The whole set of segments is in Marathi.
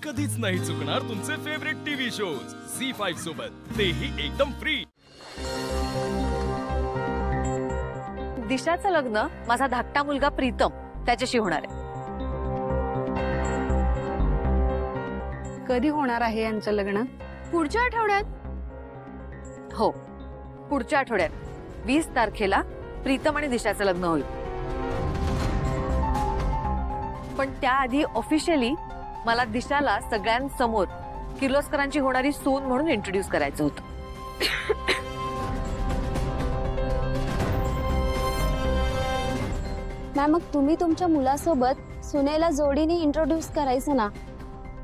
कधीच नाही चुकणार तुमचे फेवरेट टीव्ही शोज झी5 सोबत, तेही एकदम फ्री। दिशाचं लग्न माझा धाकटा मुलगा प्रीतम त्याच्याशी होणार आहे। कधी होणार आहे यांचं लग्न? पुढच्या आठवड्यात। हो, पुढच्या आठवड्यात 20 तारखेला प्रीतम आणि दिशाचं लग्न होईल। पण त्याआधी ऑफिशियली मला दिशाला सगळ्यांसमोर किर्लोस्करांची होणारी सून म्हणून इंट्रोड्यूस करायचं होतं। मॅम, मग तुम्ही तुमच्या मुलासोबत सुनेला जोडीने इंट्रोड्यूस करायचं ना।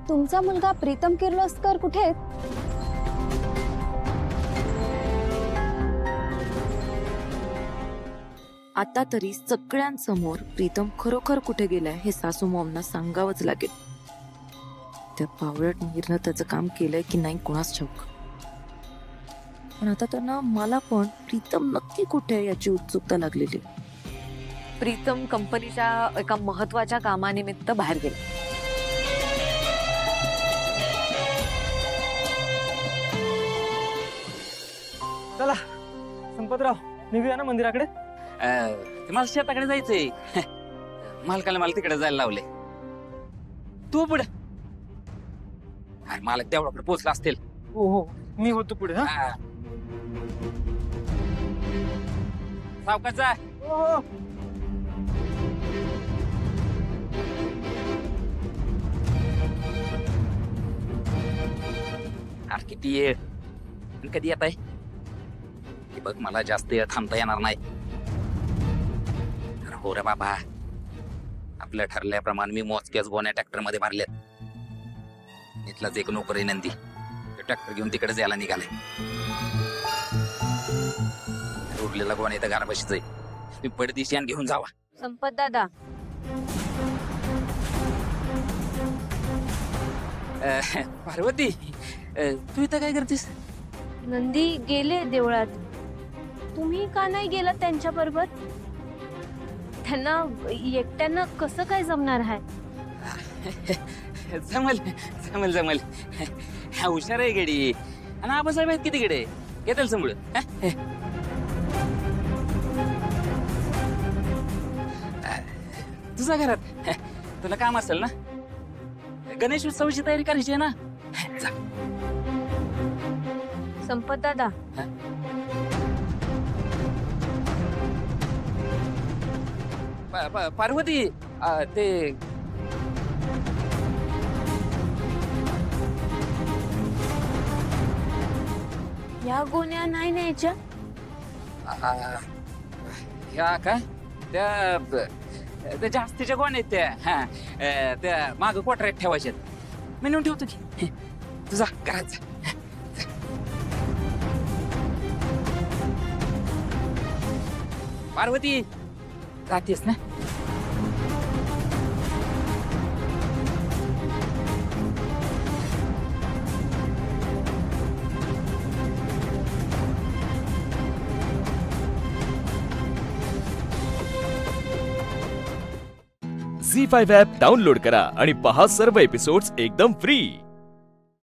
तुमचा मुलगा प्रीतम किर्लोस्कर कुठे आहे? आता तरी सगळ्यांसमोर प्रीतम खरोखर कुठे गेलाय हे सासू मॉमना सांगावंच लागेल। त्या पावळट मीरनं त्याचं काम केलंय की नाही कोणास ठाऊक, पण आता त्यांना मला पण प्रीतम नक्की कुठे आहे याची उत्सुकता लागलेली। प्रीतम कंपनीच्या एका महत्वाच्या कामानिमित्त बाहेर गेला। चला संपतराव, निघूया ना मंदिराकडे। मला शेताकडे जायचंय। मालकाला मला तिकडे जायला लावले। तू पुढे, अरे मालक तेवढ्याकडे पोहोचला असतील। हो हो, मी होतो पुढे। सावकाश जा। हो। अरे किती येळ, कधी येत आहे बघ, मला जास्त वेळ थांबता येणार नाही। हो रे बाबा, आपल्या ठरल्याप्रमाणे मी मोजक्याच गोण्या ट्रॅक्टर मध्ये भरल्यात। इथलाच एक नोकर आहे नंदी, ट्रॅक्टर घेऊन तिकडे जायला निघाले। उरलेला गोण्या इथं गारबाशीच आहे, तुम्ही पडदिशी आणि घेऊन जावा। संपत दादा, पार्वती, तू इथं काय करतेस? नंदी गेले देवळात, तुम्ही का नाही गेला त्यांच्या बरोबर? त्यांना एकट्यानं कसं काय जमणार आहे? जमल जमल जमल, हुशार आहे गडी। आणि आबासाहेब आहेत किती गडे, येतील समोर। तुझ्या घरात तुला काम असेल ना, गणेश उत्सवाची तयारी करायची आहे ना। जा संपत दादा, पार्वती, ते या गोण्या नाही न्यायच्या? ह्या का त्या जास्तीच्या गोण्या आहेत त्या, त्या माग कोटऱ्यात ठेवायच्यात। मी नेऊन ठेवतो की, तुझा घरात जा। पार्वती, जातेस ना? झी5 ॲप डाउनलोड करा आणि पहा सर्व एपिसोड्स एकदम फ्री।